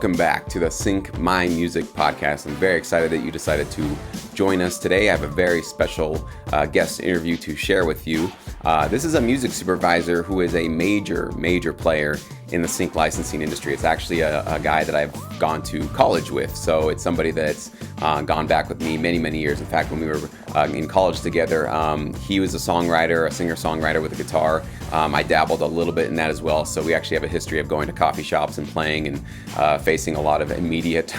welcome back to the Sync My Music podcast. I'm very excited that you decided to join us today. I have a very special guest interview to share with you. This is a music supervisor who is a major player in the sync licensing industry. It's actually a guy that I've gone to college with. So it's somebody that's gone back with me many years. In fact, when we were in college together, he was a songwriter, a singer-songwriter with a guitar. I dabbled a little bit in that as well. So we actually have a history of going to coffee shops and playing and facing a lot of immediate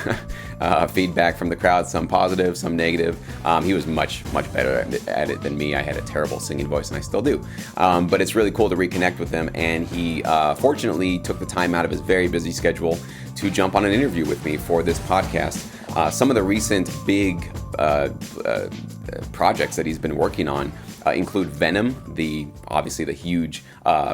feedback from the crowd, some positive, some negative. He was much better at it than me. I had a terrible singing voice, and I still do. But it's really cool to reconnect with him. And he fortunately took the time out of his very busy schedule to jump on an interview with me for this podcast. Some of the recent big projects that he's been working on include Venom, obviously the huge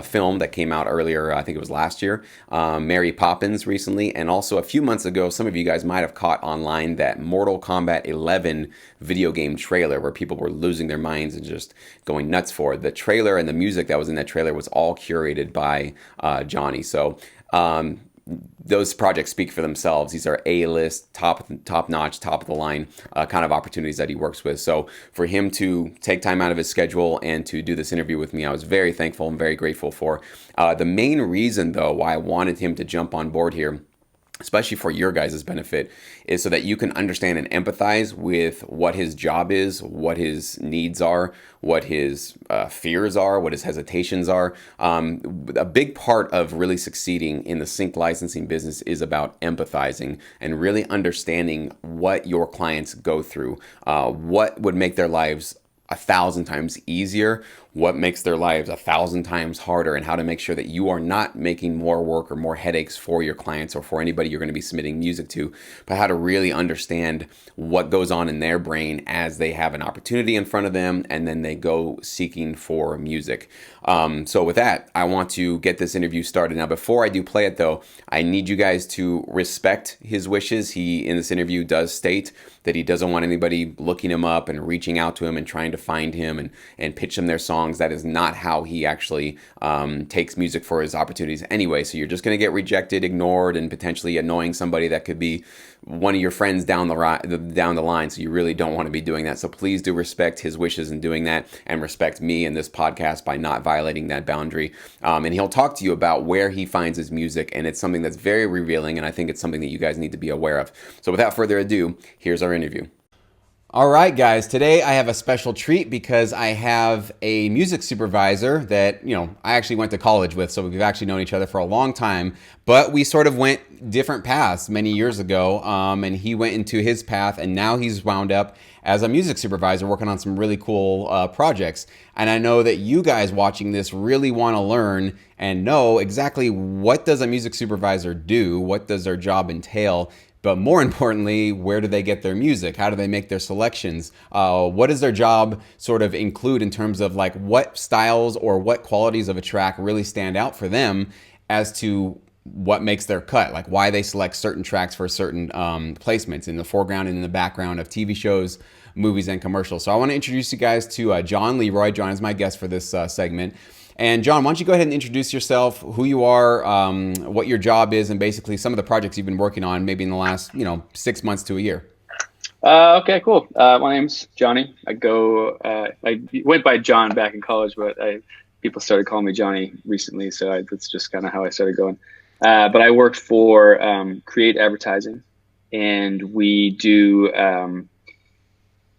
film that came out earlier, I think it was last year, Mary Poppins recently, and also a few months ago, some of you guys might have caught online that Mortal Kombat 11 video game trailer where people were losing their minds and just going nuts for it. The trailer and the music that was in that trailer was all curated by Johnny. So those projects speak for themselves. These are A-list, top-notch, top-of-the-line kind of opportunities that he works with. So for him to take time out of his schedule and to do this interview with me, I was very thankful and very grateful for. The main reason, though, why I wanted him to jump on board here, especially for your guys' benefit, is so that you can understand and empathize with what his job is, what his needs are, what his fears are, what his hesitations are. A big part of really succeeding in the sync licensing business is about empathizing and really understanding what your clients go through, what would make their lives 1,000 times easier, what makes their lives 1,000 times harder, and how to make sure that you are not making more work or more headaches for your clients or for anybody you're going to be submitting music to, but how to really understand what goes on in their brain as they have an opportunity in front of them and then they go seeking for music. So with that, I want to get this interview started. Now, before I do play it though, I need you guys to respect his wishes. He, in this interview, does state that he doesn't want anybody looking him up and reaching out to him and trying to find him and pitch him their songs. That is not how he actually takes music for his opportunities anyway. So you're just going to get rejected, ignored, and potentially annoying somebody that could be one of your friends down the line. So you really don't want to be doing that. So please do respect his wishes in doing that, and respect me and this podcast by not violating that boundary. And he'll talk to you about where he finds his music, and it's something that's very revealing, and I think it's something that you guys need to be aware of. So without further ado, here's our interview. All right, guys, today I have a special treat because I have a music supervisor that, I actually went to college with, so we've actually known each other for a long time, but we sort of went different paths many years ago, and he went into his path, and now he's wound up as a music supervisor working on some really cool projects. And I know that you guys watching this really want to learn and know exactly what does a music supervisor do, what does their job entail, but more importantly, where do they get their music? How do they make their selections? What does their job sort of include in terms of like what styles or what qualities of a track really stand out for them as to what makes their cut, like why they select certain tracks for certain placements in the foreground and in the background of TV shows, movies, and commercials. So I want to introduce you guys to John Leroy. John is my guest for this segment. And John, why don't you go ahead and introduce yourself, who you are, what your job is, and basically some of the projects you've been working on maybe in the last, 6 months to a year. Okay, cool. My name's Johnny. I went by John back in college, but people started calling me Johnny recently, so that's just kind of how I started going. But I worked for Create Advertising, and we do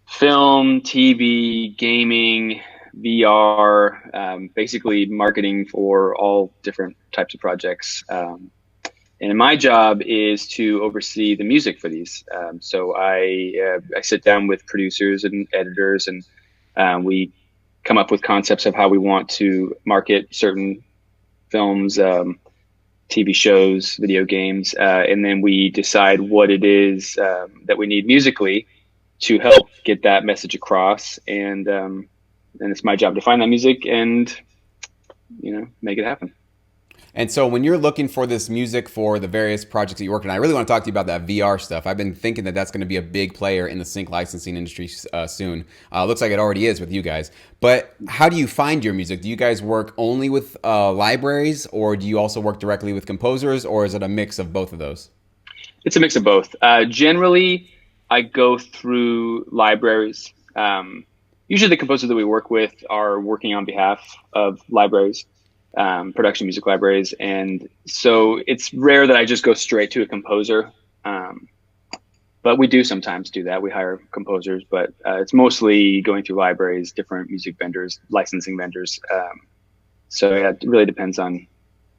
film, TV, gaming, VR, basically marketing for all different types of projects. And my job is to oversee the music for these. So I sit down with producers and editors, and we come up with concepts of how we want to market certain films, TV shows, video games, and then we decide what it is that we need musically to help get that message across. And it's my job to find that music and, make it happen. And so when you're looking for this music for the various projects that you work on, I really want to talk to you about that VR stuff. I've been thinking that that's going to be a big player in the sync licensing industry soon. Looks like it already is with you guys. But how do you find your music? Do you guys work only with libraries, or do you also work directly with composers, or is it a mix of both of those? It's a mix of both. Generally, I go through libraries. Usually, the composers that we work with are working on behalf of libraries, production music libraries, and so it's rare that I just go straight to a composer. But we do sometimes do that. We hire composers, but it's mostly going through libraries, different music vendors, licensing vendors. So yeah, it really depends on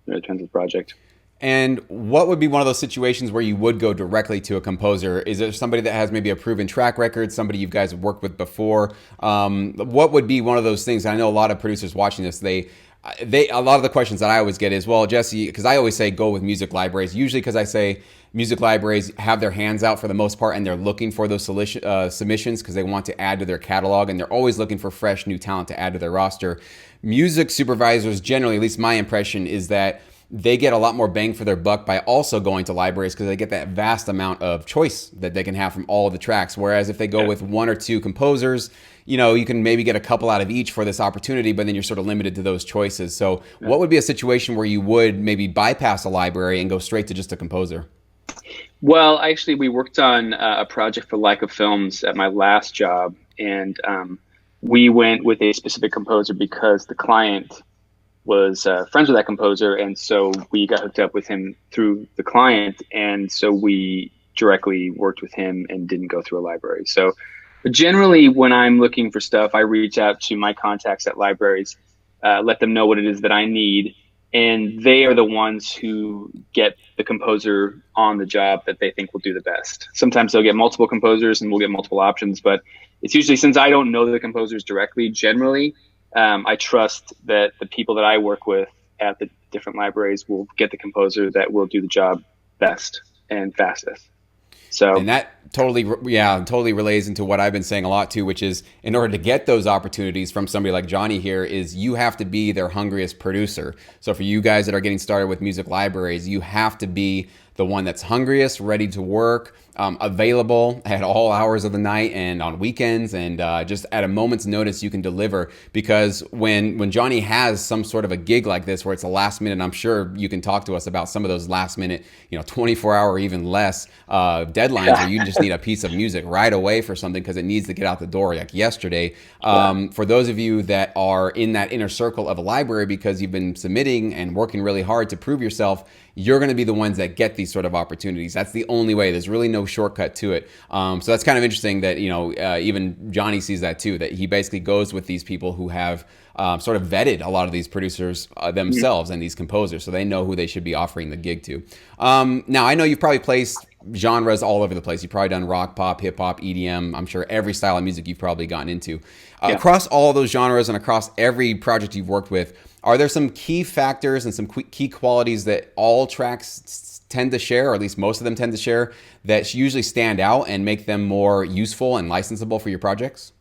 the project. And what would be one of those situations where you would go directly to a composer? Is there somebody that has maybe a proven track record, somebody you guys have worked with before? What would be one of those things? I know a lot of producers watching this, they a lot of the questions that I always get is, well, Jesse, because I always say go with music libraries, usually because I say music libraries have their hands out for the most part and they're looking for those submissions because they want to add to their catalog and they're always looking for fresh new talent to add to their roster. Music supervisors, generally, at least my impression, is that they get a lot more bang for their buck by also going to libraries because they get that vast amount of choice that they can have from all of the tracks. Whereas if they go with one or two composers, you can maybe get a couple out of each for this opportunity, but then you're sort of limited to those choices. So what would be a situation where you would maybe bypass a library and go straight to just a composer? Well, actually, we worked on a project for Leica Films at my last job, and we went with a specific composer because the client was friends with that composer, and so we got hooked up with him through the client, and so we directly worked with him and didn't go through a library. So generally, when I'm looking for stuff, I reach out to my contacts at libraries, let them know what it is that I need, and they are the ones who get the composer on the job that they think will do the best. Sometimes they'll get multiple composers and we'll get multiple options, but it's usually, since I don't know the composers directly, generally, I trust that the people that I work with at the different libraries will get the composer that will do the job best and fastest. So, and that totally relays into what I've been saying a lot too, which is in order to get those opportunities from somebody like Johnny here is you have to be their hungriest producer. So for you guys that are getting started with music libraries, you have to be the one that's hungriest, ready to work, available at all hours of the night and on weekends, and just at a moment's notice you can deliver. Because when Johnny has some sort of a gig like this where it's a last minute, I'm sure you can talk to us about some of those last minute, 24-hour or even less deadlines where you just need a piece of music right away for something because it needs to get out the door like yesterday. For those of you that are in that inner circle of a library because you've been submitting and working really hard to prove yourself, you're going to be the ones that get these sort of opportunities. That's the only way. There's really no shortcut to it. So that's kind of interesting that, even Johnny sees that too, that he basically goes with these people who have sort of vetted a lot of these producers themselves and these composers, so they know who they should be offering the gig to. Now, I know you've probably placed genres all over the place. You've probably done rock, pop, hip hop, EDM. I'm sure every style of music you've probably gotten into. Across all those genres and across every project you've worked with, are there some key factors and some key qualities that all tracks tend to share, or at least most of them tend to share, that usually stand out and make them more useful and licensable for your projects?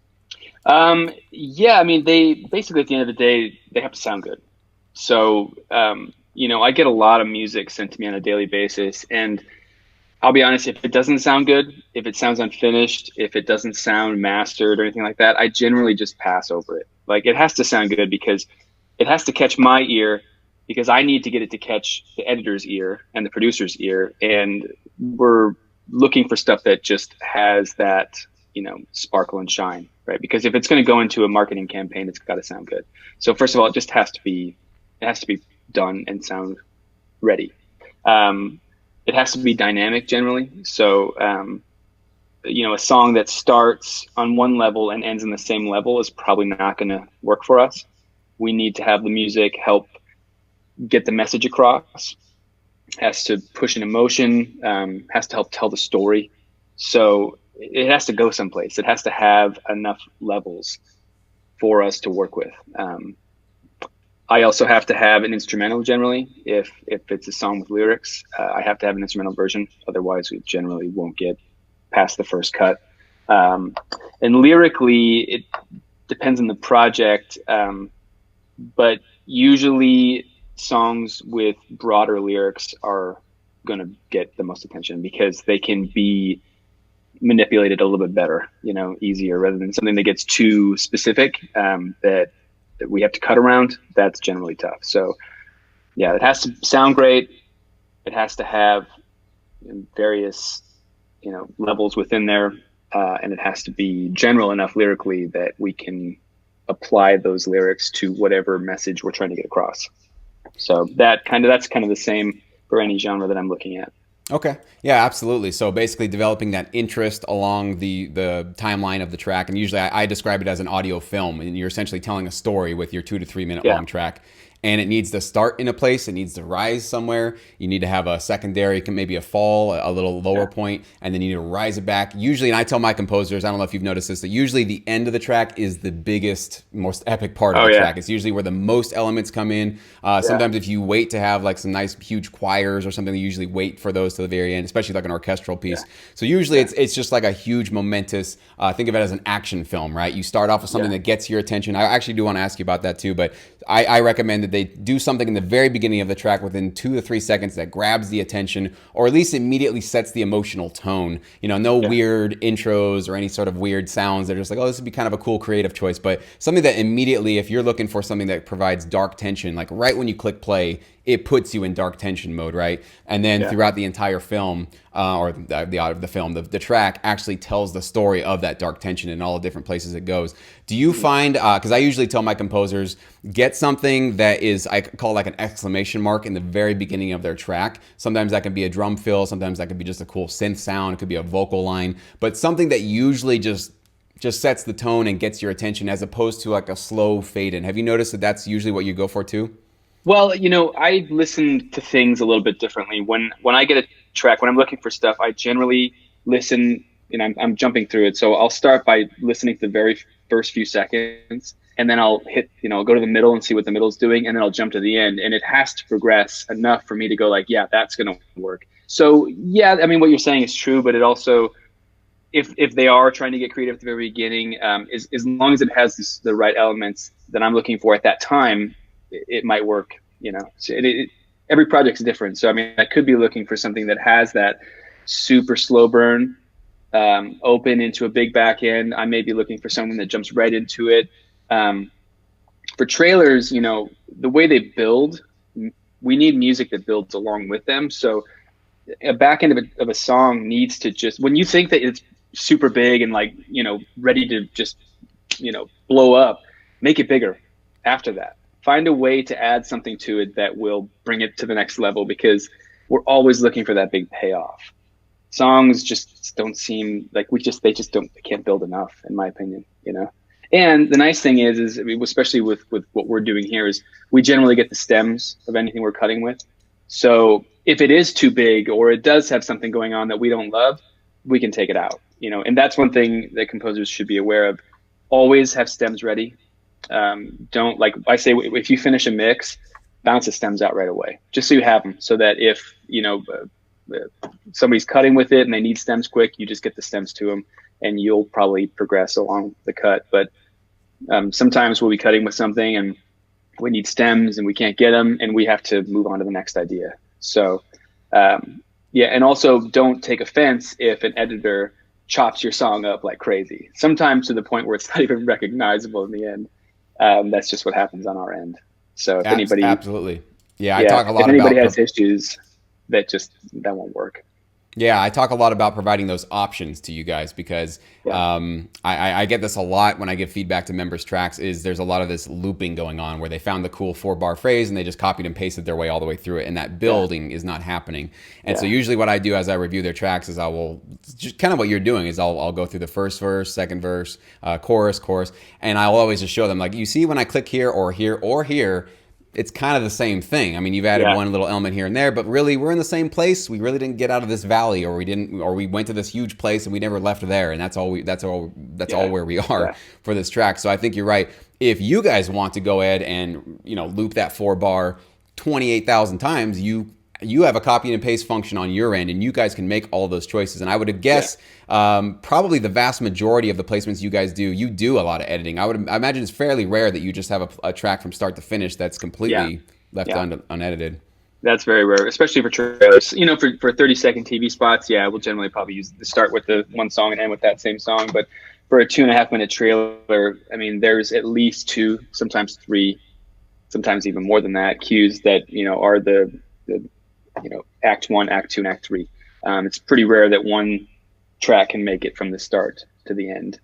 Yeah, I mean, they basically, at the end of the day, they have to sound good. So, I get a lot of music sent to me on a daily basis, and I'll be honest, if it doesn't sound good, if it sounds unfinished, if it doesn't sound mastered or anything like that, I generally just pass over it. Like, it has to sound good because it has to catch my ear, because I need to get it to catch the editor's ear and the producer's ear. And we're looking for stuff that just has that, sparkle and shine, right? Because if it's going to go into a marketing campaign, it's got to sound good. So first of all, it has to be done and sound ready. It has to be dynamic generally. So, a song that starts on one level and ends in the same level is probably not going to work for us. We need to have the music help get the message across, has to push an emotion, has to help tell the story. So it has to go someplace. It has to have enough levels for us to work with. I also have to have an instrumental generally. If it's a song with lyrics, I have to have an instrumental version. Otherwise, we generally won't get past the first cut. And lyrically, it depends on the project. But usually songs with broader lyrics are going to get the most attention because they can be manipulated a little bit better, easier, rather than something that gets too specific, that we have to cut around. That's generally tough. So yeah, it has to sound great. It has to have in various, levels within there, and it has to be general enough lyrically that we can apply those lyrics to whatever message we're trying to get across. So that's kind of the same for any genre that I'm looking at. Okay. Yeah, absolutely. So basically developing that interest along the timeline of the track. And usually I describe it as an audio film, and you're essentially telling a story with your 2 to 3 minute Yeah. long track. And it needs to start in a place. It needs to rise somewhere. You need to have a secondary, maybe a fall, a little lower point, and then you need to rise it back. Usually, and I tell my composers, I don't know if you've noticed this, that usually the end of the track is the biggest, most epic part of Oh the yeah. track. It's usually where the most elements come in. Sometimes if you wait to have like some nice huge choirs or something, you usually wait for those to the very end, especially like an orchestral piece. So usually it's just like a huge momentous, think of it as an action film, right? You start off with something that gets your attention. I actually do want to ask you about that too, but I recommend that they do something in the very beginning of the track within 2 to 3 seconds that grabs the attention, or at least immediately sets the emotional tone. No weird intros or any sort of weird sounds. They're just like, oh, this would be kind of a cool creative choice. But something that immediately, if you're looking for something that provides dark tension, like right when you click play, it puts you in dark tension mode, right? And then throughout the entire film, or the film, the track actually tells the story of that dark tension in all the different places it goes. Do you find, because I usually tell my composers, get something that is, I call like an exclamation mark in the very beginning of their track. Sometimes that can be a drum fill, sometimes that can be just a cool synth sound, it could be a vocal line, but something that usually just sets the tone and gets your attention as opposed to like a slow fade in. Have you noticed that that's usually what you go for too? Well, I listen to things a little bit differently. When I get a track, when I'm looking for stuff, I generally listen, and I'm jumping through it. So I'll start by listening to the very first few seconds, and then I'll go to the middle and see what the middle's doing, and then I'll jump to the end. And it has to progress enough for me to go like, yeah, that's going to work. So yeah, I mean, what you're saying is true, but it also, if they are trying to get creative at the very beginning, as long as it has the right elements that I'm looking for at that time, it might work. So every project's different. So I mean, I could be looking for something that has that super slow burn, open into a big back end. I may be looking for something that jumps right into it. For trailers, the way they build, we need music that builds along with them. So a back end of a song needs to just, when you think that it's super big and like, ready to just, blow up, make it bigger after that. Find a way to add something to it that will bring it to the next level, because we're always looking for that big payoff. Songs just don't seem like they can't build enough, in my opinion, And the nice thing is I mean, especially with what we're doing here, is we generally get the stems of anything we're cutting with. So if it is too big or it does have something going on that we don't love, we can take it out, and that's one thing that composers should be aware of. Always have stems ready. Don't, like I say, if you finish a mix, bounce the stems out right away, just so you have them, so that if somebody's cutting with it and they need stems quick, you just get the stems to them and you'll probably progress along the cut. But sometimes we'll be cutting with something and we need stems and we can't get them, and we have to move on to the next idea. So and also don't take offense if an editor chops your song up like crazy, sometimes to the point where it's not even recognizable in the end. That's just what happens on our end. So if anybody, absolutely, I talk a lot if anybody about has issues, that won't work. Yeah, I talk a lot about providing those options to you guys, because I get this a lot when I give feedback to members' tracks. Is there's a lot of this looping going on where they found the cool 4-bar phrase and they just copied and pasted their way all the way through it, and that building is not happening. And so usually what I do as I review their tracks is I will just kind of what you're doing is I'll go through the first verse, second verse, chorus, and I'll always just show them, like, you see when I click here or here or here, it's kind of the same thing. I mean, you've added one little element here and there, but really we're in the same place. We really didn't get out of this valley, or we went to this huge place and we never left there. And that's all where we are for this track. So I think you're right. If you guys want to go ahead and, loop that 4-bar 28,000 times, you have a copy and paste function on your end, and you guys can make all those choices. And I would guess probably the vast majority of the placements you guys do, you do a lot of editing. I imagine it's fairly rare that you just have a track from start to finish that's completely left unedited. That's very rare, especially for trailers. For 30-second TV spots, we'll generally probably start with the one song and end with that same song. But for a 2.5-minute trailer, I mean, there's at least 2, sometimes 3, sometimes even more than that, cues that, are the Act 1, Act 2, and Act 3. It's pretty rare that one track can make it from the start to the end.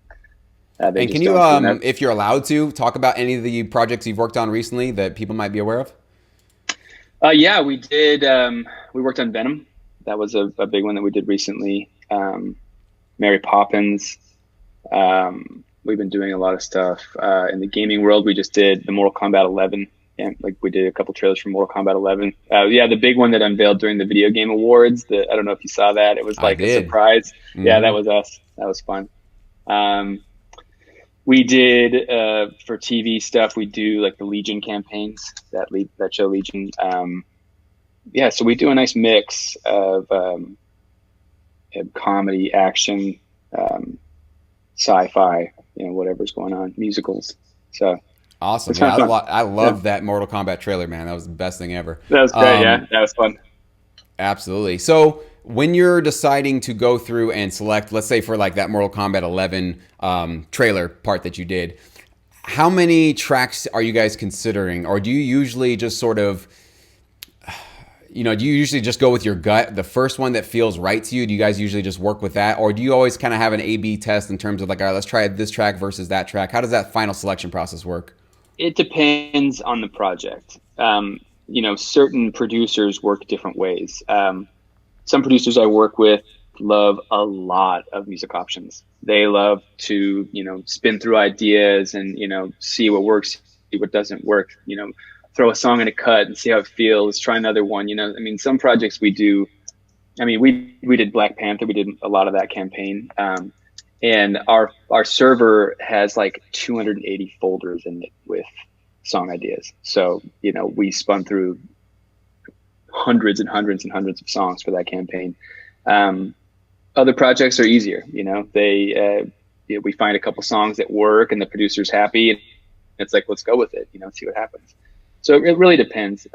They And can just you, don't do that. if you're allowed to, talk about any of the projects you've worked on recently that people might be aware of? Yeah, we did. We worked on Venom. That was a big one that we did recently. Mary Poppins. We've been doing a lot of stuff in the gaming world. We just did the Mortal Kombat 11, and like we did a couple trailers for Mortal Kombat 11. Yeah, the big one that unveiled during the Video Game Awards. I don't know if you saw that. It was I like a did. surprise. Yeah, that Hmm. was us. That was fun. We did for TV stuff. We do like the Legion campaigns that show Legion. Yeah, so we do a nice mix of comedy, action, sci-fi, whatever's going on, musicals. So Awesome. it's kind Yeah, of fun. I Yeah, love that Mortal Kombat trailer, man. That was the best thing ever. that was great. Yeah, that was fun. Absolutely. So when you're deciding to go through and select, let's say for like that Mortal Kombat 11 trailer part that you did, how many tracks are you guys considering? Or do you usually just sort of, do you usually just go with your gut, the first one that feels right to you? Do you guys usually just work with that? Or do you always kind of have an A/B test in terms of like, all right, let's try this track versus that track? How does that final selection process work? It depends on the project. Certain producers work different ways. Some producers I work with love a lot of music options. They love to, spin through ideas and, see what works, see what doesn't work, throw a song in a cut and see how it feels, try another one, some projects we do. We did Black Panther. We did a lot of that campaign. And our server has like 280 folders in it with song ideas. So, we spun through hundreds and hundreds and hundreds of songs for that campaign. Other projects are easier. We find a couple songs that work and the producer's happy, and it's like, let's go with it, see what happens. So it really depends.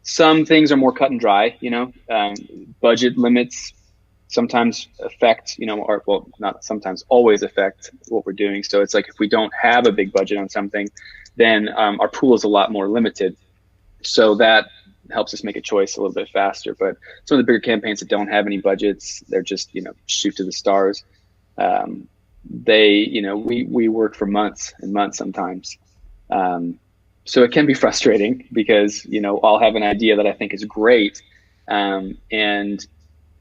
Some things are more cut and dry, budget limits sometimes affect, or well, not sometimes, always affect what we're doing. So it's like if we don't have a big budget on something, then our pool is a lot more limited. So that helps us make a choice a little bit faster. But some of the bigger campaigns that don't have any budgets, they're just, shoot to the stars. We work for months and months sometimes. So it can be frustrating because, I'll have an idea that I think is great. And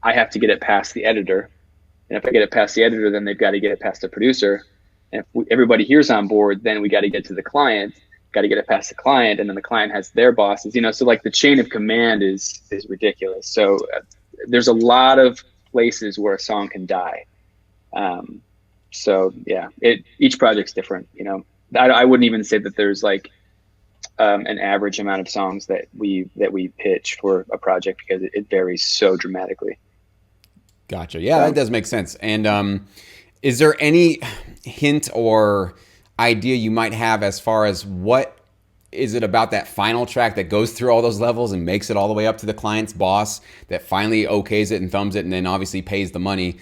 I have to get it past the editor. And if I get it past the editor, then they've got to get it past the producer. And if everybody here's on board, then we got to get to the client, got to get it past the client. And then the client has their bosses, so like the chain of command is ridiculous. So there's a lot of places where a song can die. So yeah, each project's different, I wouldn't even say that there's like, an average amount of songs that we pitch for a project because it varies so dramatically. Gotcha. Yeah, that does make sense. And is there any hint or idea you might have as far as what is it about that final track that goes through all those levels and makes it all the way up to the client's boss that finally okays it and thumbs it and then obviously pays the money?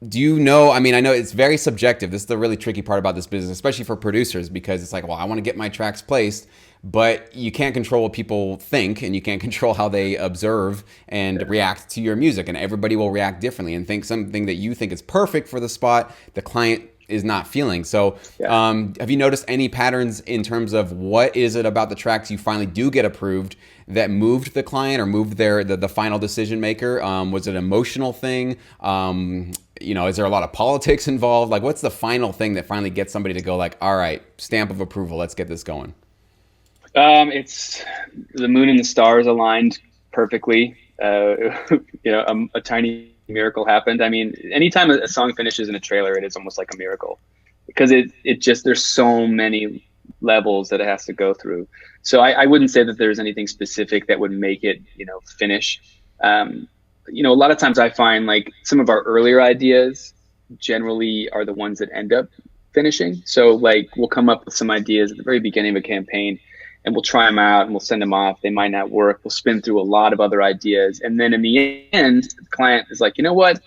Do you know? I know it's very subjective. This is the really tricky part about this business, especially for producers, because it's like, well, I want to get my tracks placed, but you can't control what people think and you can't control how they observe and react to your music. And everybody will react differently and think something that you think is perfect for the spot, the client is not feeling. So have you noticed any patterns in terms of what is it about the tracks you finally do get approved that moved the client or moved the final decision maker? Was it an emotional thing? Is there a lot of politics involved? Like, what's the final thing that finally gets somebody to go like, all right, stamp of approval, let's get this going? It's the moon and the stars aligned perfectly. A tiny miracle happened. Anytime a song finishes in a trailer, it is almost like a miracle because it just, there's so many levels that it has to go through. So I wouldn't say that there's anything specific that would make it, finish. A lot of times I find like some of our earlier ideas generally are the ones that end up finishing. So like we'll come up with some ideas at the very beginning of a campaign and we'll try them out and we'll send them off. They might not work. We'll spin through a lot of other ideas. And then in the end, the client is like, you know what?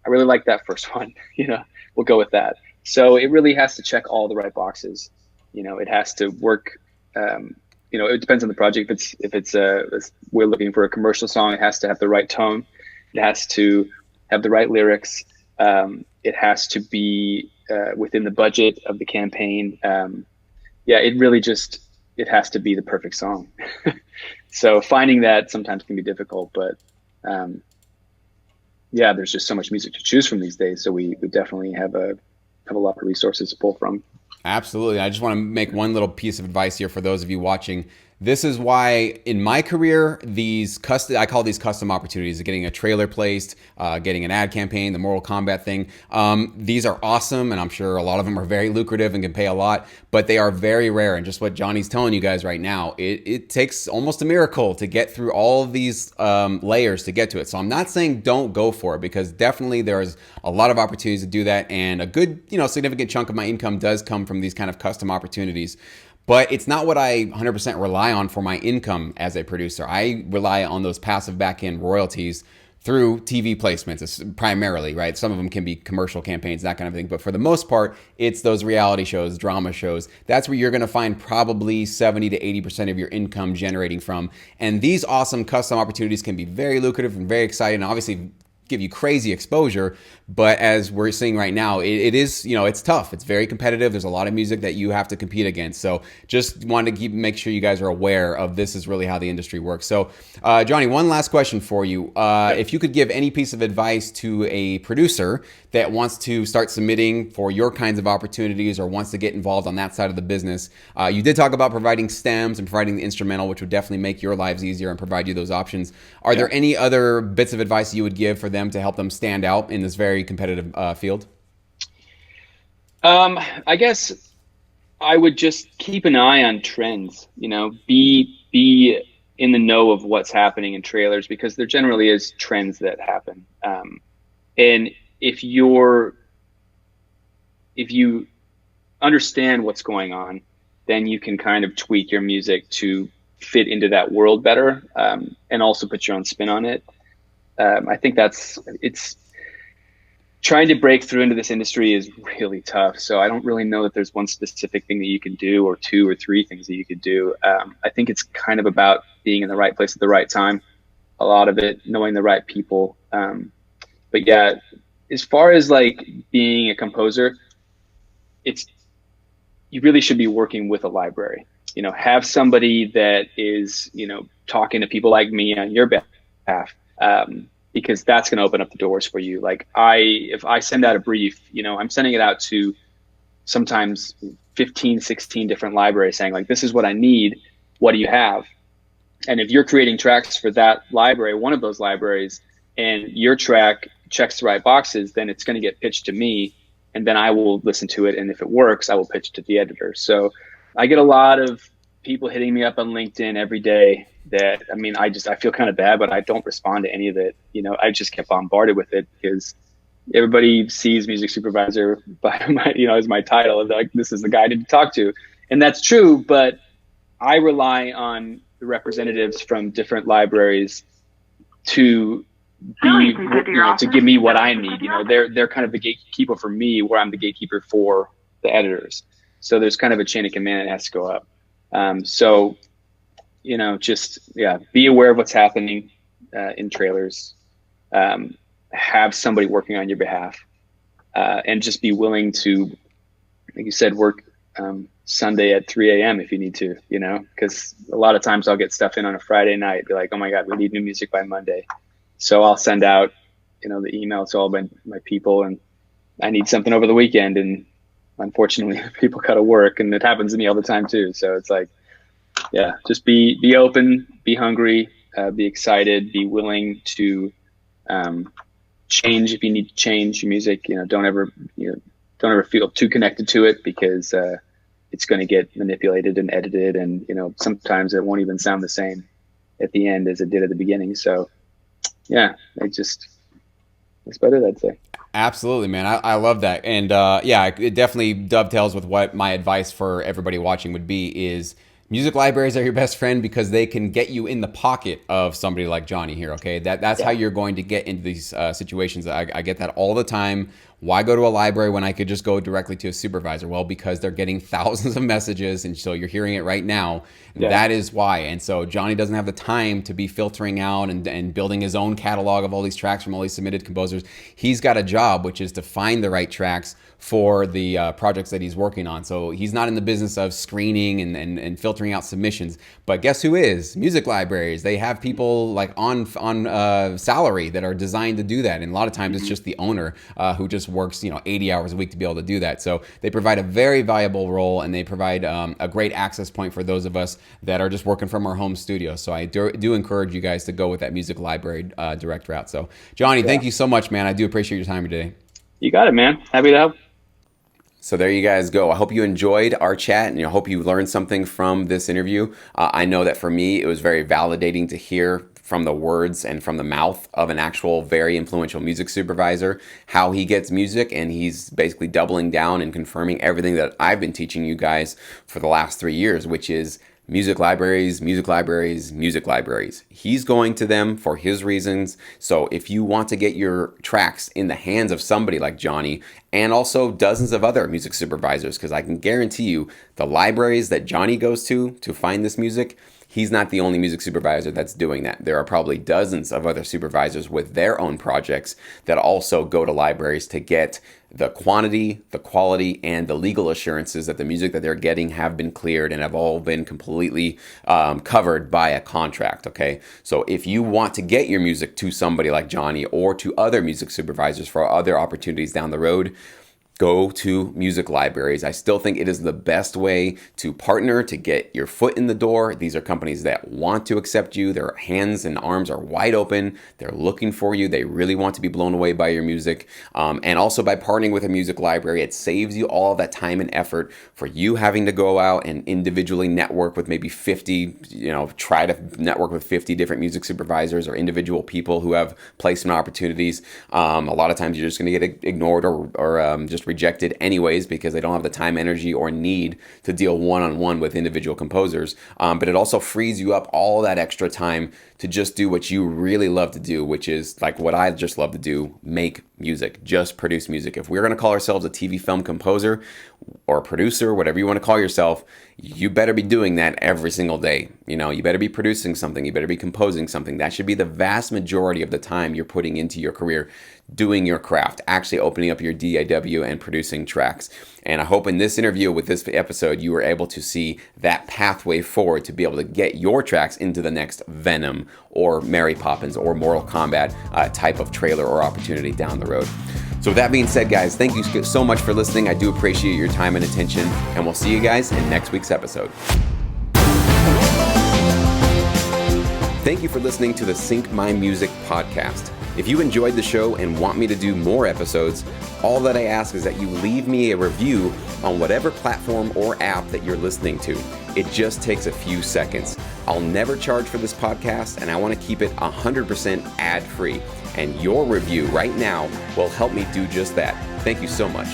I really like that first one. We'll go with that. So it really has to check all the right boxes. It has to work. It depends on the project. If it's we're looking for a commercial song, it has to have the right tone. It has to have the right lyrics. It has to be within the budget of the campaign. Yeah, it really just, it has to be the perfect song. So finding that sometimes can be difficult, but um, yeah, there's just so much music to choose from these days. So we definitely have a lot of resources to pull from. Absolutely. I just want to make one little piece of advice here for those of you watching. This is why in my career, I call these custom opportunities, getting a trailer placed, getting an ad campaign, the Mortal Kombat thing. These are awesome, and I'm sure a lot of them are very lucrative and can pay a lot, but they are very rare. And just what Johnny's telling you guys right now, it takes almost a miracle to get through all of these layers to get to it. So I'm not saying don't go for it, because definitely there's a lot of opportunities to do that, and a good, significant chunk of my income does come from these kind of custom opportunities. But it's not what I 100% rely on for my income as a producer. I rely on those passive back-end royalties through TV placements primarily, right? Some of them can be commercial campaigns, that kind of thing. But for the most part, it's those reality shows, drama shows. That's where you're going to find probably 70 to 80% of your income generating from. And these awesome custom opportunities can be very lucrative and very exciting, and obviously give you crazy exposure. But as we're seeing right now, it is, it's tough. It's very competitive. There's a lot of music that you have to compete against. So just wanted to make sure you guys are aware of this is really how the industry works. So Johnny, one last question for you. If you could give any piece of advice to a producer that wants to start submitting for your kinds of opportunities or wants to get involved on that side of the business, you did talk about providing stems and providing the instrumental, which would definitely make your lives easier and provide you those options. Are there any other bits of advice you would give for them to help them stand out in this very competitive field? I guess I would just keep an eye on trends, be in the know of what's happening in trailers, because there generally is trends that happen. And if you understand what's going on, then you can kind of tweak your music to fit into that world better, and also put your own spin on it. I think it's trying to break through into this industry is really tough. So I don't really know that there's one specific thing that you can do, or two or three things that you could do. I think it's kind of about being in the right place at the right time. A lot of it, knowing the right people. But yeah, as far as like being a composer, you really should be working with a library. Have somebody that is, talking to people like me on your behalf. Because that's going to open up the doors for you. Like if I send out a brief, I'm sending it out to sometimes 15, 16 different libraries saying like, this is what I need. What do you have? And if you're creating tracks for that library, one of those libraries, and your track checks the right boxes, then it's going to get pitched to me, and then I will listen to it. And if it works, I will pitch it to the editor. So I get a lot of people hitting me up on LinkedIn every day that, I feel kind of bad, but I don't respond to any of it. I just get bombarded with it because everybody sees music supervisor by my, as my title. And they're like, this is the guy to talk to. And that's true, but I rely on the representatives from different libraries to to give me what I need. They're kind of the gatekeeper for me, where I'm the gatekeeper for the editors. So there's kind of a chain of command that has to go up. Be aware of what's happening in trailers. Have somebody working on your behalf, and just be willing to, like you said, work Sunday at 3 a.m. if you need to, because a lot of times I'll get stuff in on a Friday night, be like, oh my God, we need new music by Monday. So I'll send out, the email to all my people, and I need something over the weekend. And unfortunately, people got to work, and it happens to me all the time too. So it's like, yeah, just be open, be hungry, be excited, be willing to change if you need to change your music. Don't ever feel too connected to it, because it's going to get manipulated and edited, and sometimes it won't even sound the same at the end as it did at the beginning. So yeah, that's about it, I'd say. Absolutely, man. I love that. And it definitely dovetails with what my advice for everybody watching would be is music libraries are your best friend, because they can get you in the pocket of somebody like Johnny here, okay? That's how you're going to get into these situations. I get that all the time Why go to a library when I could just go directly to a supervisor? Well, because they're getting thousands of messages, and so you're hearing it right now. Yeah. That is why. And so Johnny doesn't have the time to be filtering out and building his own catalog of all these tracks from all these submitted composers. He's got a job, which is to find the right tracks for the projects that he's working on. So he's not in the business of screening and filtering out submissions. But guess who is? Music libraries. They have people like on salary that are designed to do that. And a lot of times it's just the owner who just works 80 hours a week to be able to do that. So they provide a very valuable role, and they provide a great access point for those of us that are just working from our home studio. So I do encourage you guys to go with that music library direct route. So Johnny, thank you so much, man. I do appreciate your time today. You got it, man. Happy to help. So there you guys go. I hope you enjoyed our chat, and I hope you learned something from this interview. I know that for me, it was very validating to hear from the words and from the mouth of an actual very influential music supervisor how he gets music, and he's basically doubling down and confirming everything that I've been teaching you guys for the last 3 years, which is music libraries, music libraries, music libraries. He's going to them for his reasons. So if you want to get your tracks in the hands of somebody like Johnny, and also dozens of other music supervisors, because I can guarantee you the libraries that Johnny goes to find this music, he's not the only music supervisor that's doing that. There are probably dozens of other supervisors with their own projects that also go to libraries to get the quantity, the quality, and the legal assurances that the music that they're getting have been cleared and have all been completely covered by a contract, okay? So if you want to get your music to somebody like Johnny or to other music supervisors for other opportunities down the road, go to music libraries. I still think it is the best way to partner, to get your foot in the door. These are companies that want to accept you. Their hands and arms are wide open. They're looking for you. They really want to be blown away by your music. And also by partnering with a music library, it saves you all that time and effort for you having to go out and individually network with maybe 50, try to network with 50 different music supervisors or individual people who have placement opportunities. A lot of times you're just going to get ignored or just rejected anyways because they don't have the time, energy, or need to deal one-on-one with individual composers. But it also frees you up all that extra time to just do what you really love to do, which is like what I just love to do, make music, just produce music. If we're going to call ourselves a TV film composer or producer, whatever you want to call yourself, you better be doing that every single day. You better be producing something. You better be composing something. That should be the vast majority of the time you're putting into your career, doing your craft, actually opening up your DAW and producing tracks. And I hope in this interview with this episode, you were able to see that pathway forward to be able to get your tracks into the next Venom or Mary Poppins or Mortal Kombat type of trailer or opportunity down the road. So with that being said, guys, thank you so much for listening. I do appreciate your time and attention, and we'll see you guys in next week's episode. Thank you for listening to the Sync My Music podcast. If you enjoyed the show and want me to do more episodes, all that I ask is that you leave me a review on whatever platform or app that you're listening to. It just takes a few seconds. I'll never charge for this podcast, and I want to keep it 100% ad-free. And your review right now will help me do just that. Thank you so much.